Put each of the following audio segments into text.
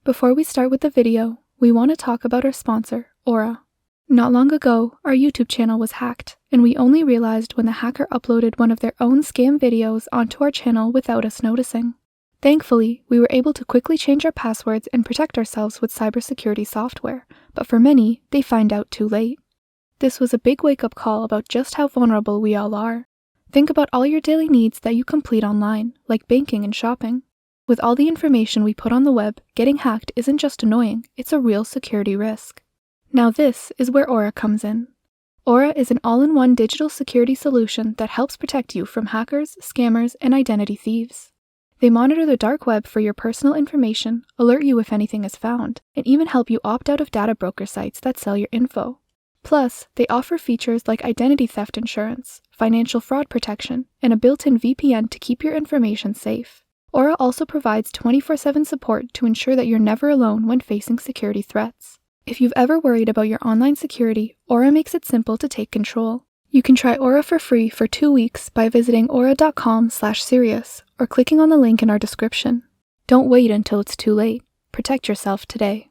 Before we start with the video, we want to talk about our sponsor, Aura. Not long ago, our YouTube channel was hacked, and we only realized when the hacker uploaded one of their own scam videos onto our channel without us noticing. Thankfully, we were able to quickly change our passwords and protect ourselves with cybersecurity software, but for many, they find out too late. This was a big wake-up call about just how vulnerable we all are. Think about all your daily needs that you complete online, like banking and shopping. With all the information we put on the web, getting hacked isn't just annoying, it's a real security risk. Now this is where Aura comes in. Aura is an all-in-one digital security solution that helps protect you from hackers, scammers, and identity thieves. They monitor the dark web for your personal information, alert you if anything is found, and even help you opt out of data broker sites that sell your info. Plus, they offer features like identity theft insurance, financial fraud protection, and a built-in VPN to keep your information safe. Aura also provides 24/7 support to ensure that you're never alone when facing security threats. If you've ever worried about your online security, Aura makes it simple to take control. You can try Aura for free for 2 weeks by visiting aura.com/serious or clicking on the link in our description. Don't wait until it's too late. Protect yourself today.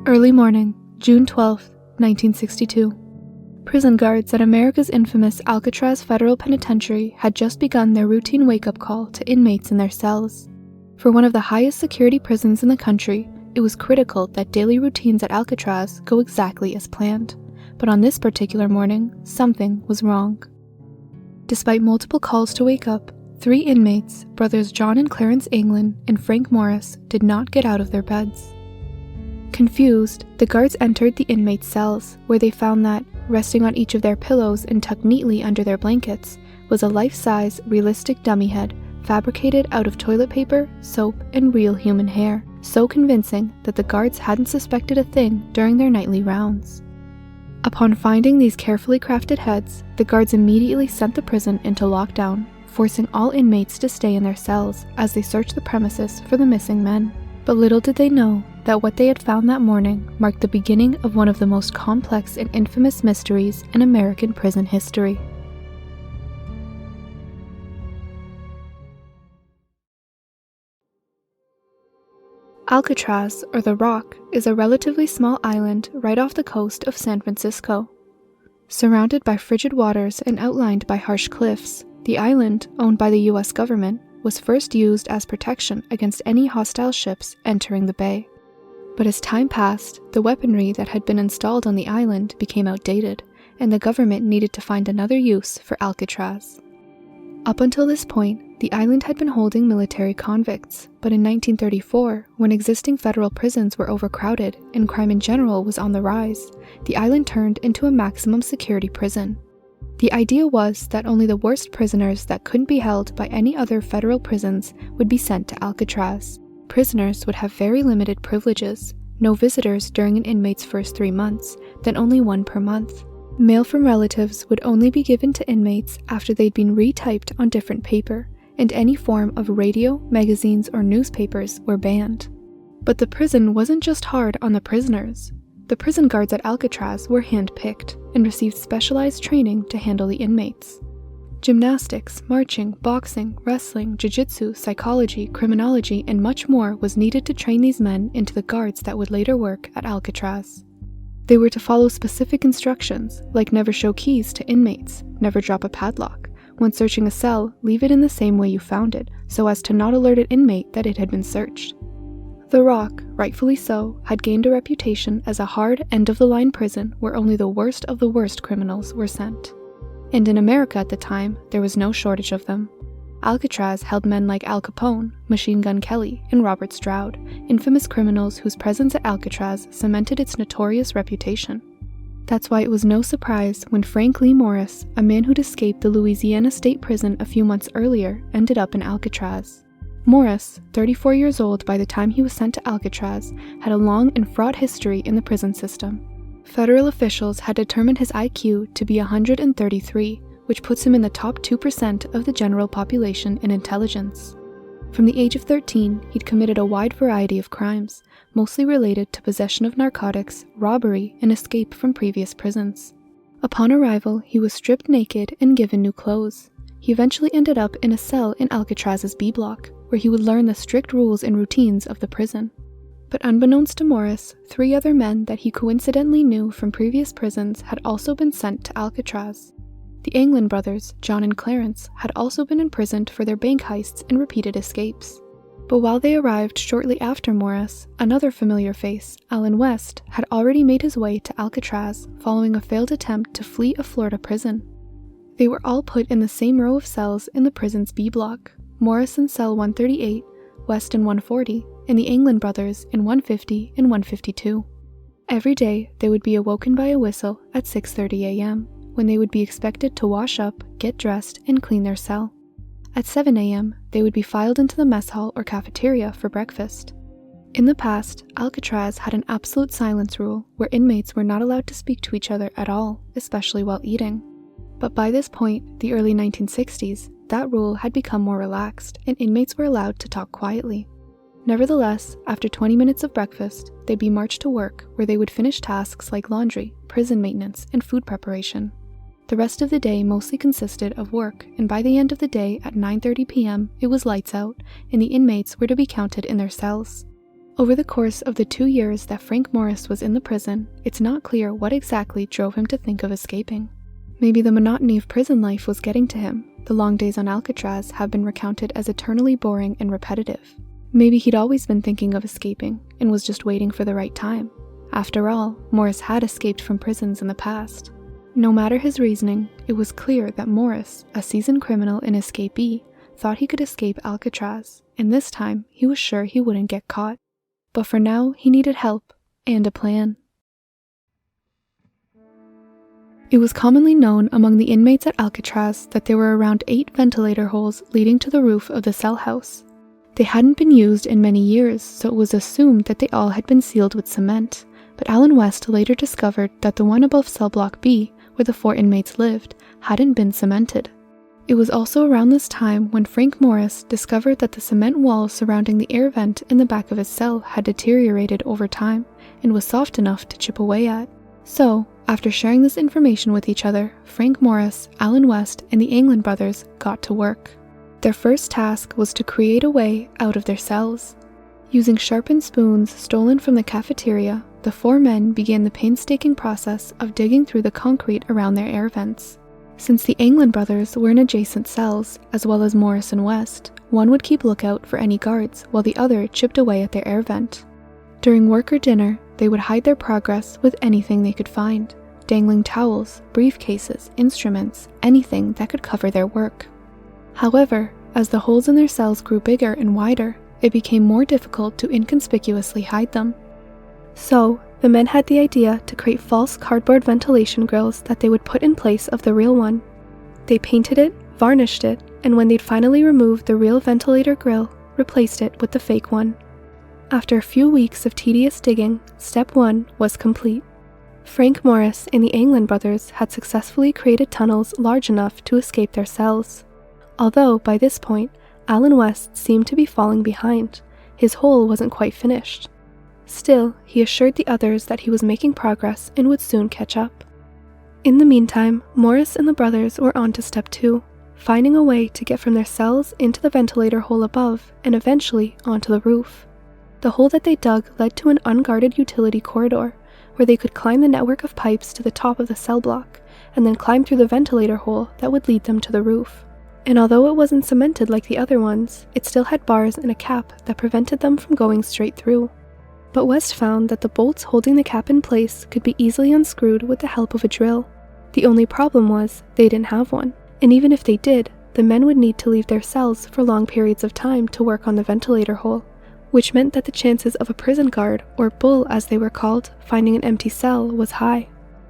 Early morning, June 12, 1962. Prison guards at America's infamous Alcatraz Federal Penitentiary had just begun their routine wake-up call to inmates in their cells. For one of the highest security prisons in the country, it was critical that daily routines at Alcatraz go exactly as planned. But on this particular morning, something was wrong. Despite multiple calls to wake up, 3 inmates, brothers John and Clarence Anglin and Frank Morris, did not get out of their beds. Confused, the guards entered the inmates' cells, where they found that, resting on each of their pillows and tucked neatly under their blankets, was a life-size, realistic dummy head fabricated out of toilet paper, soap, and real human hair, so convincing that the guards hadn't suspected a thing during their nightly rounds. Upon finding these carefully crafted heads, the guards immediately sent the prison into lockdown, forcing all inmates to stay in their cells as they searched the premises for the missing men. But little did they know that what they had found that morning marked the beginning of one of the most complex and infamous mysteries in American prison history. Alcatraz, or the Rock, is a relatively small island right off the coast of San Francisco. Surrounded by frigid waters and outlined by harsh cliffs, the island, owned by the US government, was first used as protection against any hostile ships entering the bay. But as time passed, the weaponry that had been installed on the island became outdated, and the government needed to find another use for Alcatraz. Up until this point, the island had been holding military convicts, but in 1934, when existing federal prisons were overcrowded and crime in general was on the rise, the island turned into a maximum security prison. The idea was that only the worst prisoners that couldn't be held by any other federal prisons would be sent to Alcatraz. Prisoners would have very limited privileges, no visitors during an inmate's first 3 months, then only 1 per month. Mail from relatives would only be given to inmates after they'd been retyped on different paper, and any form of radio, magazines, or newspapers were banned. But the prison wasn't just hard on the prisoners. The prison guards at Alcatraz were hand-picked and received specialized training to handle the inmates. Gymnastics, marching, boxing, wrestling, jiu-jitsu, psychology, criminology, and much more was needed to train these men into the guards that would later work at Alcatraz. They were to follow specific instructions, like never show keys to inmates, never drop a padlock. When searching a cell, leave it in the same way you found it, so as to not alert an inmate that it had been searched. The Rock, rightfully so, had gained a reputation as a hard, end-of-the-line prison where only the worst of the worst criminals were sent. And in America at the time, there was no shortage of them. Alcatraz held men like Al Capone, Machine Gun Kelly, and Robert Stroud, infamous criminals whose presence at Alcatraz cemented its notorious reputation. That's why it was no surprise when Frank Lee Morris, a man who'd escaped the Louisiana State Prison a few months earlier, ended up in Alcatraz. Morris, 34 years old by the time he was sent to Alcatraz, had a long and fraught history in the prison system. Federal officials had determined his IQ to be 133, which puts him in the top 2% of the general population in intelligence. From the age of 13, he'd committed a wide variety of crimes, mostly related to possession of narcotics, robbery, and escape from previous prisons. Upon arrival, he was stripped naked and given new clothes. he eventually ended up in a cell in Alcatraz's B block, where he would learn the strict rules and routines of the prison. But unbeknownst to Morris, 3 other men that he coincidentally knew from previous prisons had also been sent to Alcatraz. The Anglin brothers, John and Clarence, had also been imprisoned for their bank heists and repeated escapes. But while they arrived shortly after Morris, another familiar face, Allen West, had already made his way to Alcatraz following a failed attempt to flee a Florida prison. They were all put in the same row of cells in the prison's B block, Morris in cell 138, West in 140, and the Anglin brothers in 150 and 152. Every day, they would be awoken by a whistle at 6:30 a.m., when they would be expected to wash up, get dressed, and clean their cell. At 7 a.m., they would be filed into the mess hall or cafeteria for breakfast. In the past, Alcatraz had an absolute silence rule where inmates were not allowed to speak to each other at all, especially while eating. But by this point, the early 1960s, that rule had become more relaxed and inmates were allowed to talk quietly. Nevertheless, after 20 minutes of breakfast, they'd be marched to work where they would finish tasks like laundry, prison maintenance, and food preparation. The rest of the day mostly consisted of work, and by the end of the day at 9:30 p.m., it was lights out, and the inmates were to be counted in their cells. Over the course of the 2 years that Frank Morris was in the prison, it's not clear what exactly drove him to think of escaping. Maybe the monotony of prison life was getting to him. The long days on Alcatraz have been recounted as eternally boring and repetitive. Maybe he'd always been thinking of escaping, and was just waiting for the right time. After all, Morris had escaped from prisons in the past. No matter his reasoning, it was clear that Morris, a seasoned criminal and escapee, thought he could escape Alcatraz, and this time he was sure he wouldn't get caught. But for now, he needed help, and a plan. It was commonly known among the inmates at Alcatraz that there were around 8 ventilator holes leading to the roof of the cell house. They hadn't been used in many years, so it was assumed that they all had been sealed with cement, but Allen West later discovered that the one above cell block B, where the 4 inmates lived, hadn't been cemented. It was also around this time when Frank Morris discovered that the cement wall surrounding the air vent in the back of his cell had deteriorated over time and was soft enough to chip away at. So, after sharing this information with each other, Frank Morris, Allen West, and the Anglin brothers got to work. Their first task was to create a way out of their cells. Using sharpened spoons stolen from the cafeteria, the 4 men began the painstaking process of digging through the concrete around their air vents. Since the Anglin brothers were in adjacent cells, as well as Morris and West, one would keep lookout for any guards while the other chipped away at their air vent. During work or dinner, they would hide their progress with anything they could find, dangling towels, briefcases, instruments, anything that could cover their work. However, as the holes in their cells grew bigger and wider, it became more difficult to inconspicuously hide them. So, the men had the idea to create false cardboard ventilation grills that they would put in place of the real one. They painted it, varnished it, and when they'd finally removed the real ventilator grill, replaced it with the fake one. After a few weeks of tedious digging, step 1 was complete. Frank Morris and the Anglin brothers had successfully created tunnels large enough to escape their cells. Although, by this point, Allen West seemed to be falling behind. His hole wasn't quite finished. Still, he assured the others that he was making progress and would soon catch up. In the meantime, Morris and the brothers were on to step 2, finding a way to get from their cells into the ventilator hole above and eventually onto the roof. The hole that they dug led to an unguarded utility corridor, where they could climb the network of pipes to the top of the cell block, and then climb through the ventilator hole that would lead them to the roof. And although it wasn't cemented like the other ones, it still had bars and a cap that prevented them from going straight through. But West found that the bolts holding the cap in place could be easily unscrewed with the help of a drill. The only problem was they didn't have one, and even if they did, the men would need to leave their cells for long periods of time to work on the ventilator hole, which meant that the chances of a prison guard, or bull as they were called, finding an empty cell was high.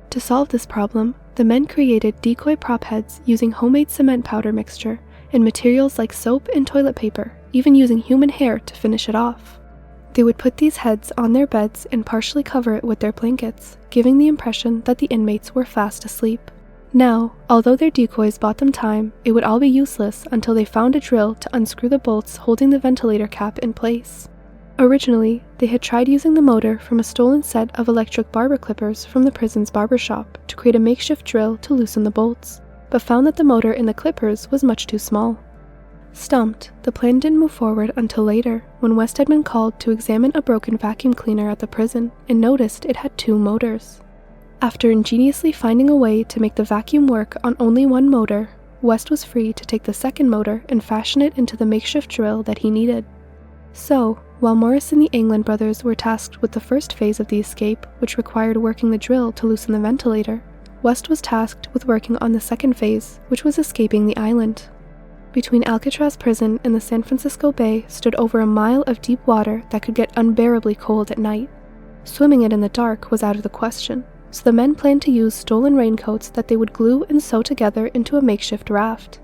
To solve this problem, the men created decoy prop heads using homemade cement powder mixture and materials like soap and toilet paper, even using human hair to finish it off. They would put these heads on their beds and partially cover it with their blankets, giving the impression that the inmates were fast asleep. Now, although their decoys bought them time, it would all be useless until they found a drill to unscrew the bolts holding the ventilator cap in place. Originally, they had tried using the motor from a stolen set of electric barber clippers from the prison's barber shop to create a makeshift drill to loosen the bolts. but found that the motor in the clippers was much too small. Stumped, the plan didn't move forward until later, when West had been called to examine a broken vacuum cleaner at the prison and noticed it had 2 motors. After ingeniously finding a way to make the vacuum work on only one motor, West was free to take the second motor and fashion it into the makeshift drill that he needed. So, while Morris and the England brothers were tasked with the first phase of the escape, which required working the drill to loosen the ventilator, West was tasked with working on the second phase, which was escaping the island. Between Alcatraz prison and the San Francisco Bay stood over a mile of deep water that could get unbearably cold at night. Swimming it in the dark was out of the question, so the men planned to use stolen raincoats that they would glue and sew together into a makeshift raft.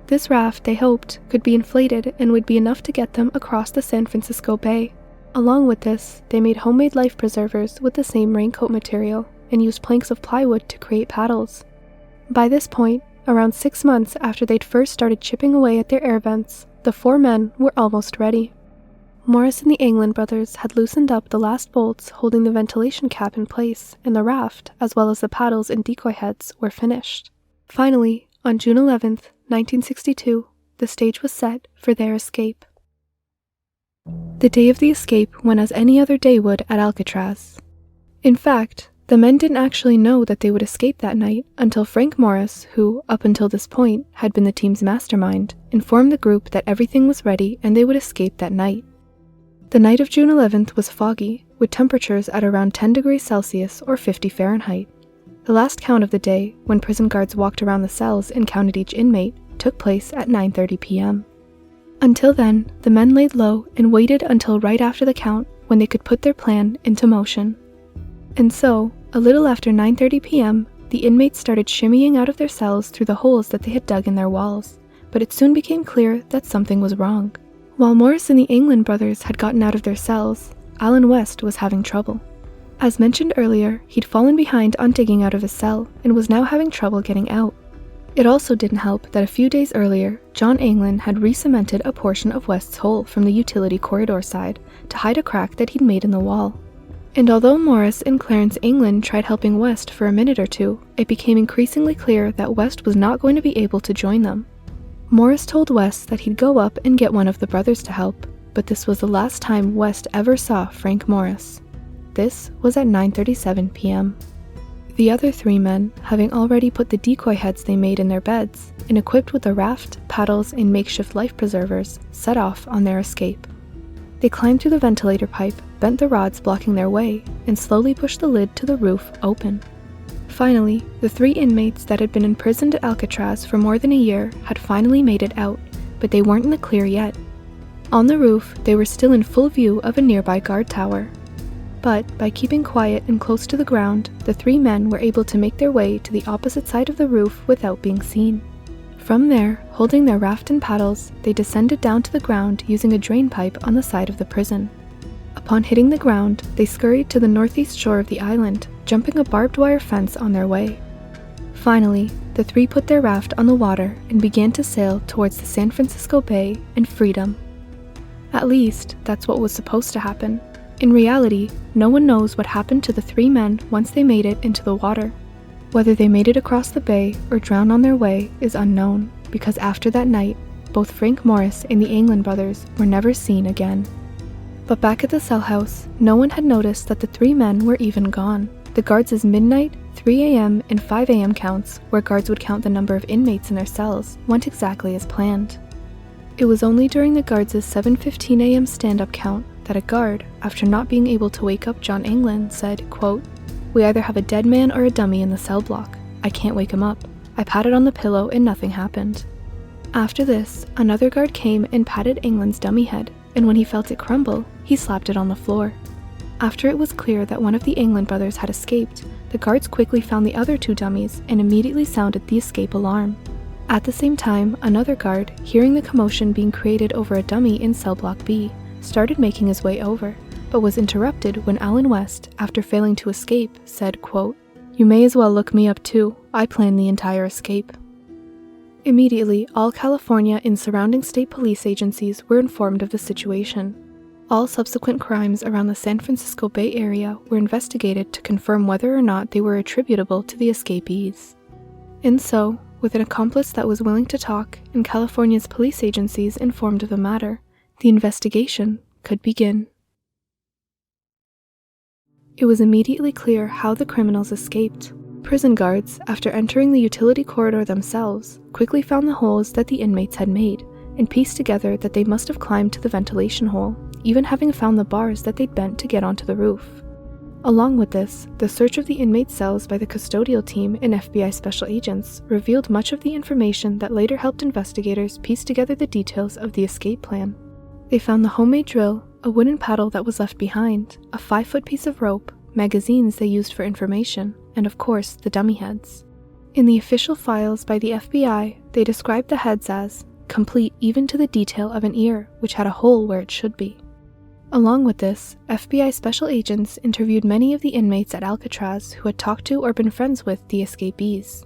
This raft, they hoped, could be inflated and would be enough to get them across the San Francisco Bay. Along with this, they made homemade life preservers with the same raincoat material and used planks of plywood to create paddles. By this point, around 6 months after they'd first started chipping away at their air vents, the 4 men were almost ready. Morris and the England brothers had loosened up the last bolts holding the ventilation cap in place, and the raft, as well as the paddles and decoy heads, were finished. Finally, on June 11th, 1962, the stage was set for their escape. The day of the escape went as any other day would at Alcatraz. In fact, the men didn't actually know that they would escape that night until Frank Morris, who, up until this point, had been the team's mastermind, informed the group that everything was ready and they would escape that night. The night of June 11th was foggy, with temperatures at around 10 degrees Celsius or 50 Fahrenheit. The last count of the day, when prison guards walked around the cells and counted each inmate, took place at 9:30 p.m. Until then, the men laid low and waited until right after the count, when they could put their plan into motion. And so, a little after 9:30 p.m., the inmates started shimmying out of their cells through the holes that they had dug in their walls, but it soon became clear that something was wrong. While Morris and the England brothers had gotten out of their cells, Allen West was having trouble. As mentioned earlier, he'd fallen behind on digging out of his cell and was now having trouble getting out. It also didn't help that a few days earlier, John England had re-cemented a portion of West's hole from the utility corridor side to hide a crack that he'd made in the wall. And although Morris and Clarence England tried helping West for a minute or two, it became increasingly clear that West was not going to be able to join them. Morris told West that he'd go up and get one of the brothers to help, but this was the last time West ever saw Frank Morris. This was at 9:37 p.m. The other 3 men, having already put the decoy heads they made in their beds, and equipped with a raft, paddles, and makeshift life preservers, set off on their escape. They climbed through the ventilator pipe, bent the rods blocking their way, and slowly pushed the lid to the roof open. Finally, the 3 inmates that had been imprisoned at Alcatraz for more than a year had finally made it out, but they weren't in the clear yet. On the roof, they were still in full view of a nearby guard tower. But by keeping quiet and close to the ground, the 3 men were able to make their way to the opposite side of the roof without being seen. From there, holding their raft and paddles, they descended down to the ground using a drain pipe on the side of the prison. Upon hitting the ground, they scurried to the northeast shore of the island, jumping a barbed wire fence on their way. Finally, the 3 put their raft on the water and began to sail towards the San Francisco Bay and freedom. At least, that's what was supposed to happen. In reality, no one knows what happened to the 3 men once they made it into the water. Whether they made it across the bay or drowned on their way is unknown, because after that night, both Frank Morris and the England brothers were never seen again. But back at the cell house, no one had noticed that the 3 men were even gone. The guards' midnight, 3 a.m., and 5 a.m. counts, where guards would count the number of inmates in their cells, went exactly as planned. It was only during the guards' 7:15 a.m. stand-up count that a guard, after not being able to wake up John England, said, quote, "We either have a dead man or a dummy in the cell block. I can't wake him up. I patted on the pillow and nothing happened." After this, another guard came and patted England's dummy head, and when he felt it crumble, he slapped it on the floor. After it was clear that one of the England brothers had escaped, the guards quickly found the other 2 dummies and immediately sounded the escape alarm. At the same time, another guard, hearing the commotion being created over a dummy in cell block B, started making his way over, but was interrupted when Allen West, after failing to escape, said, quote, "You may as well look me up too. I planned the entire escape." Immediately, all California and surrounding state police agencies were informed of the situation. All subsequent crimes around the San Francisco Bay Area were investigated to confirm whether or not they were attributable to the escapees. And so, With an accomplice that was willing to talk and California's police agencies informed of the matter, the investigation could begin. It was immediately clear how the criminals escaped. Prison guards, after entering the utility corridor themselves, quickly found the holes that the inmates had made and pieced together that they must have climbed to the ventilation hole, even having found the bars that they'd bent to get onto the roof. Along with this, the search of the inmate cells by the custodial team and FBI special agents revealed much of the information that later helped investigators piece together the details of the escape plan. They found the homemade drill, a wooden paddle that was left behind, a 5-foot piece of rope, magazines they used for information, and of course, the dummy heads. In the official files by the FBI, they described the heads as complete even to the detail of an ear, which had a hole where it should be. Along with this, FBI special agents interviewed many of the inmates at Alcatraz who had talked to or been friends with the escapees.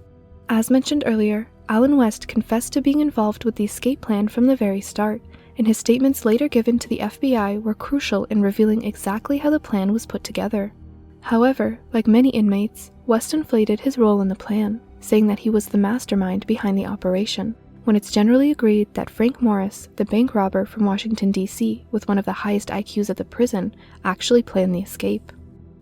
As mentioned earlier, Allen West confessed to being involved with the escape plan from the very start, and his statements later given to the FBI were crucial in revealing exactly how the plan was put together. However, like many inmates, West inflated his role in the plan, saying that he was the mastermind behind the operation, when it's generally agreed that Frank Morris, the bank robber from Washington, D.C., with one of the highest IQs at the prison, actually planned the escape.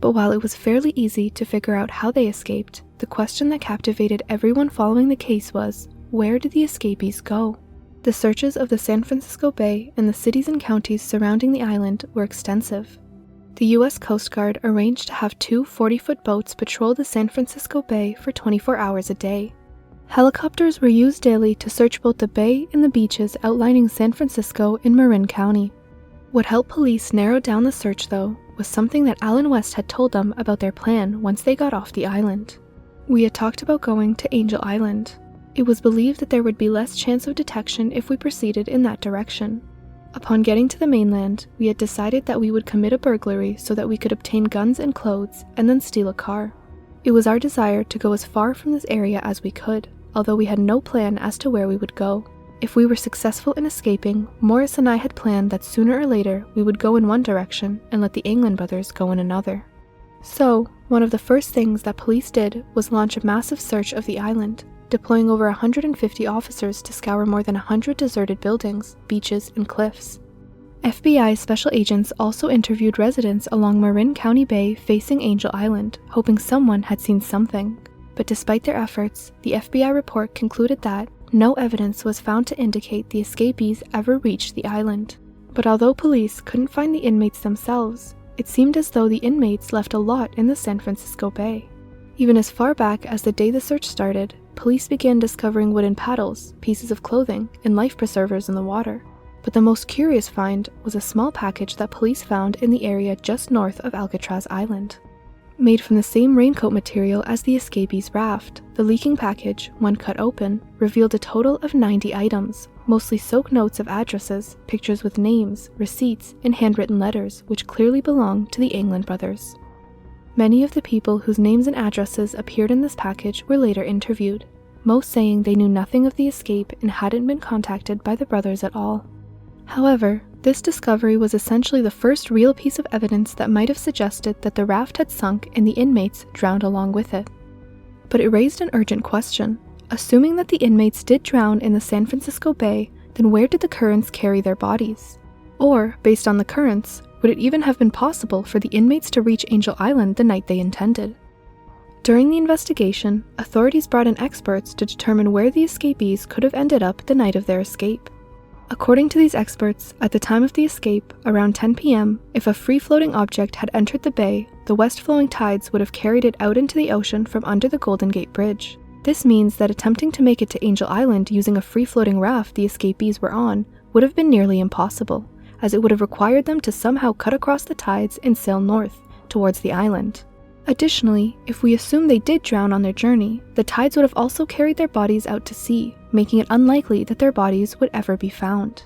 But while it was fairly easy to figure out how they escaped, the question that captivated everyone following the case was, where did the escapees go? The searches of the San Francisco Bay and the cities and counties surrounding the island were extensive. The U.S. Coast Guard arranged to have 2 40-foot boats patrol the San Francisco Bay for 24 hours a day. Helicopters were used daily to search both the bay and the beaches outlining San Francisco in Marin County. What helped police narrow down the search, though, was something that Allen West had told them about their plan once they got off the island. We had talked about going to Angel Island. It was believed that there would be less chance of detection if we proceeded in that direction. Upon getting to the mainland, we had decided that we would commit a burglary so that we could obtain guns and clothes and then steal a car. It was our desire to go as far from this area as we could, although we had no plan as to where we would go. If we were successful in escaping, Morris and I had planned that sooner or later we would go in one direction and let the Anglin brothers go in another. So, one of the first things that police did was launch a massive search of the island, deploying over 150 officers to scour more than 100 deserted buildings, beaches, and cliffs. FBI special agents also interviewed residents along Marin County Bay facing Angel Island, hoping someone had seen something. But despite their efforts, the FBI report concluded that no evidence was found to indicate the escapees ever reached the island. But although police couldn't find the inmates themselves, it seemed as though the inmates left a lot in the San Francisco Bay. Even as far back as the day the search started, police began discovering wooden paddles, pieces of clothing, and life preservers in the water. But the most curious find was a small package that police found in the area just north of Alcatraz Island. Made from the same raincoat material as the escapees' raft, the leaking package, when cut open, revealed a total of 90 items, mostly soaked notes of addresses, pictures with names, receipts, and handwritten letters which clearly belonged to the Anglin brothers. Many of the people whose names and addresses appeared in this package were later interviewed, most saying they knew nothing of the escape and hadn't been contacted by the brothers at all. However, this discovery was essentially the first real piece of evidence that might have suggested that the raft had sunk and the inmates drowned along with it. But it raised an urgent question. Assuming that the inmates did drown in the San Francisco Bay, then where did the currents carry their bodies? Or, based on the currents, would it even have been possible for the inmates to reach Angel Island the night they intended? During the investigation, authorities brought in experts to determine where the escapees could have ended up the night of their escape. According to these experts, at the time of the escape, around 10 p.m., if a free-floating object had entered the bay, the west-flowing tides would have carried it out into the ocean from under the Golden Gate Bridge. This means that attempting to make it to Angel Island using a free-floating raft the escapees were on would have been nearly impossible, as it would have required them to somehow cut across the tides and sail north, towards the island. Additionally, if we assume they did drown on their journey, the tides would have also carried their bodies out to sea, making it unlikely that their bodies would ever be found.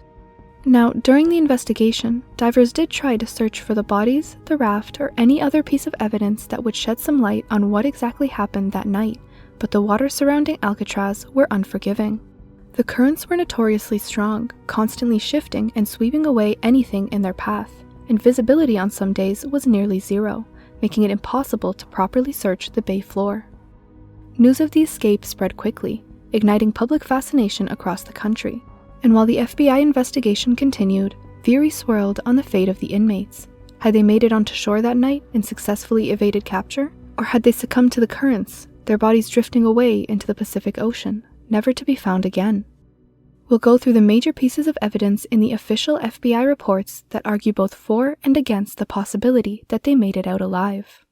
Now, during the investigation, divers did try to search for the bodies, the raft, or any other piece of evidence that would shed some light on what exactly happened that night, but the waters surrounding Alcatraz were unforgiving. The currents were notoriously strong, constantly shifting and sweeping away anything in their path, and visibility on some days was nearly zero, making it impossible to properly search the bay floor. News of the escape spread quickly, igniting public fascination across the country. And while the FBI investigation continued, theories swirled on the fate of the inmates. Had they made it onto shore that night and successfully evaded capture? Or had they succumbed to the currents, their bodies drifting away into the Pacific Ocean, never to be found again? We'll go through the major pieces of evidence in the official FBI reports that argue both for and against the possibility that they made it out alive.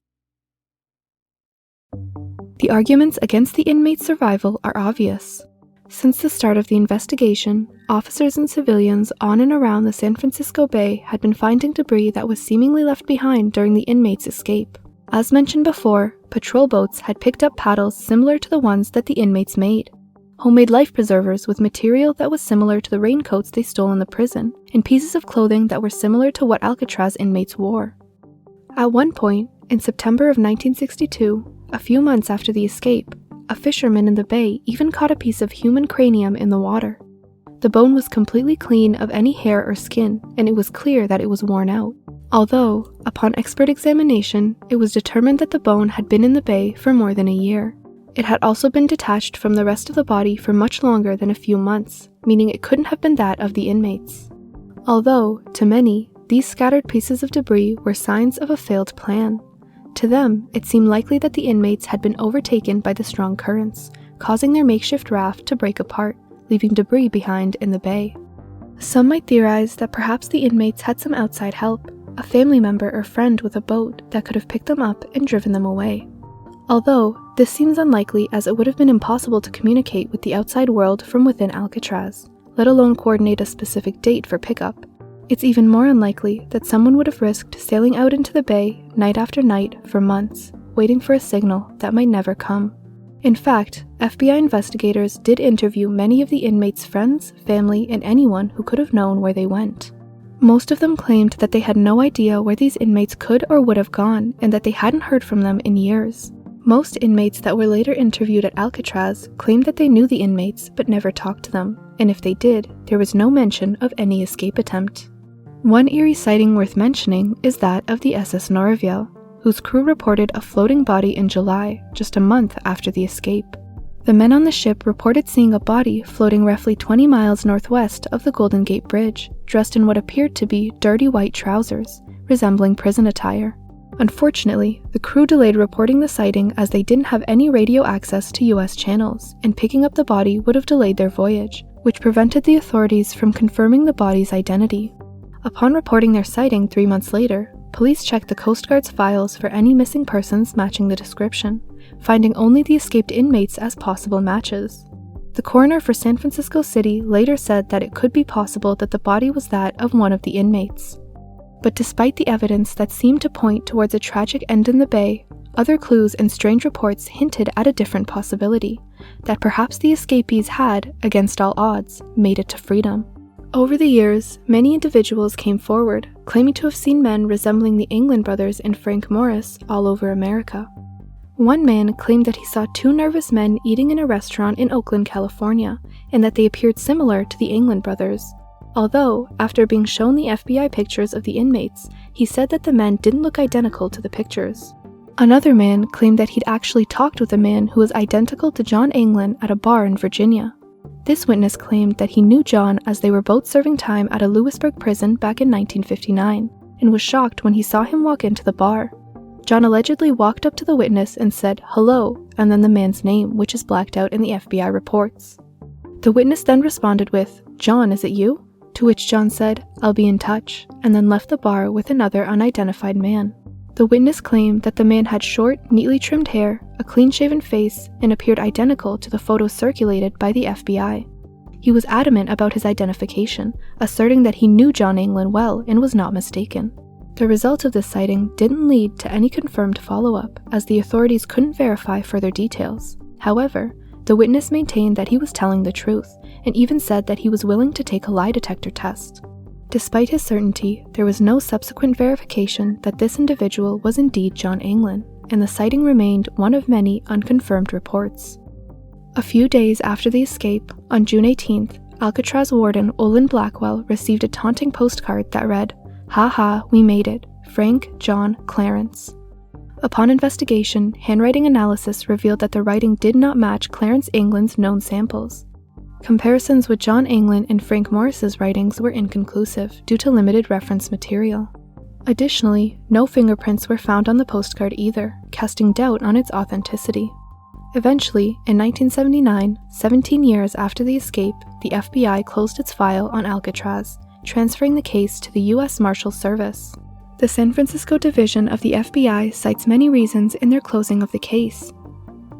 The arguments against the inmates' survival are obvious. Since the start of the investigation, officers and civilians on and around the San Francisco Bay had been finding debris that was seemingly left behind during the inmates' escape. As mentioned before, patrol boats had picked up paddles similar to the ones that the inmates made, homemade life preservers with material that was similar to the raincoats they stole in the prison, and pieces of clothing that were similar to what Alcatraz inmates wore. At one point, in September of 1962, a few months after the escape, a fisherman in the bay even caught a piece of human cranium in the water. The bone was completely clean of any hair or skin, and it was clear that it was worn out. Although, upon expert examination, it was determined that the bone had been in the bay for more than a year. It had also been detached from the rest of the body for much longer than a few months, meaning it couldn't have been that of the inmates. Although, to many, these scattered pieces of debris were signs of a failed plan. To them, it seemed likely that the inmates had been overtaken by the strong currents, causing their makeshift raft to break apart, leaving debris behind in the bay. Some might theorize that perhaps the inmates had some outside help, a family member or friend with a boat that could have picked them up and driven them away. Although, this seems unlikely as it would have been impossible to communicate with the outside world from within Alcatraz, let alone coordinate a specific date for pickup. It's even more unlikely that someone would have risked sailing out into the bay night after night for months, waiting for a signal that might never come. In fact, FBI investigators did interview many of the inmates' friends, family, and anyone who could have known where they went. Most of them claimed that they had no idea where these inmates could or would have gone, and that they hadn't heard from them in years. Most inmates that were later interviewed at Alcatraz claimed that they knew the inmates but never talked to them, and if they did, there was no mention of any escape attempt. One eerie sighting worth mentioning is that of the SS Norvell, whose crew reported a floating body in July, just a month after the escape. The men on the ship reported seeing a body floating roughly 20 miles northwest of the Golden Gate Bridge, dressed in what appeared to be dirty white trousers, resembling prison attire. Unfortunately, the crew delayed reporting the sighting as they didn't have any radio access to US channels, and picking up the body would have delayed their voyage, which prevented the authorities from confirming the body's identity. Upon reporting their sighting 3 months later, police checked the Coast Guard's files for any missing persons matching the description, finding only the escaped inmates as possible matches. The coroner for San Francisco City later said that it could be possible that the body was that of one of the inmates. But despite the evidence that seemed to point towards a tragic end in the bay, other clues and strange reports hinted at a different possibility, that perhaps the escapees had, against all odds, made it to freedom. Over the years, many individuals came forward, claiming to have seen men resembling the England brothers and Frank Morris all over America. One man claimed that he saw 2 nervous men eating in a restaurant in Oakland, California, and that they appeared similar to the England brothers. Although, after being shown the FBI pictures of the inmates, he said that the men didn't look identical to the pictures. Another man claimed that he'd actually talked with a man who was identical to John Anglin at a bar in Virginia. This witness claimed that he knew John as they were both serving time at a Lewisburg prison back in 1959, and was shocked when he saw him walk into the bar. John allegedly walked up to the witness and said, "Hello," and then the man's name, which is blacked out in the FBI reports. The witness then responded with, "John, is it you?" To which John said, "I'll be in touch," and then left the bar with another unidentified man. The witness claimed that the man had short, neatly trimmed hair, a clean-shaven face, and appeared identical to the photos circulated by the FBI. He was adamant about his identification, asserting that he knew John Anglin well and was not mistaken. The result of this sighting didn't lead to any confirmed follow-up, as the authorities couldn't verify further details. However, the witness maintained that he was telling the truth, and even said that he was willing to take a lie detector test. Despite his certainty, there was no subsequent verification that this individual was indeed John Anglin, and the sighting remained one of many unconfirmed reports. A few days after the escape, on June 18th, Alcatraz warden Olin Blackwell received a taunting postcard that read, "Ha ha, we made it. Frank, John, Clarence." Upon investigation, handwriting analysis revealed that the writing did not match Clarence England's known samples. Comparisons with John England and Frank Morris's writings were inconclusive due to limited reference material. Additionally, no fingerprints were found on the postcard either, casting doubt on its authenticity. Eventually, in 1979, 17 years after the escape, the FBI closed its file on Alcatraz, transferring the case to the U.S. Marshals Service. The San Francisco division of the FBI cites many reasons in their closing of the case.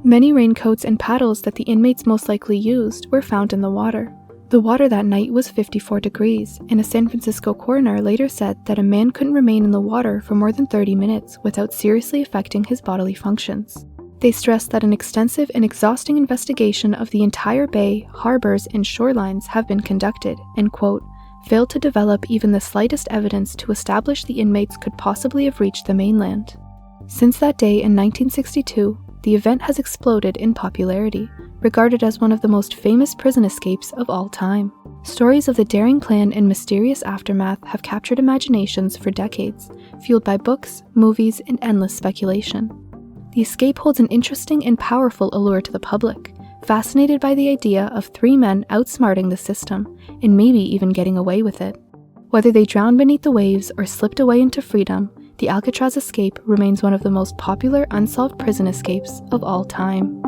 Many raincoats and paddles that the inmates most likely used were found in the water. The water that night was 54 degrees, and a San Francisco coroner later said that a man couldn't remain in the water for more than 30 minutes without seriously affecting his bodily functions. They stressed that an extensive and exhausting investigation of the entire bay, harbors, and shorelines have been conducted, and, quote, failed to develop even the slightest evidence to establish the inmates could possibly have reached the mainland. Since that day in 1962, the event has exploded in popularity, regarded as one of the most famous prison escapes of all time. Stories of the daring plan and mysterious aftermath have captured imaginations for decades, fueled by books, movies, and endless speculation. The escape holds an interesting and powerful allure to the public, fascinated by the idea of three men outsmarting the system, and maybe even getting away with it. Whether they drowned beneath the waves or slipped away into freedom, the Alcatraz escape remains one of the most popular unsolved prison escapes of all time.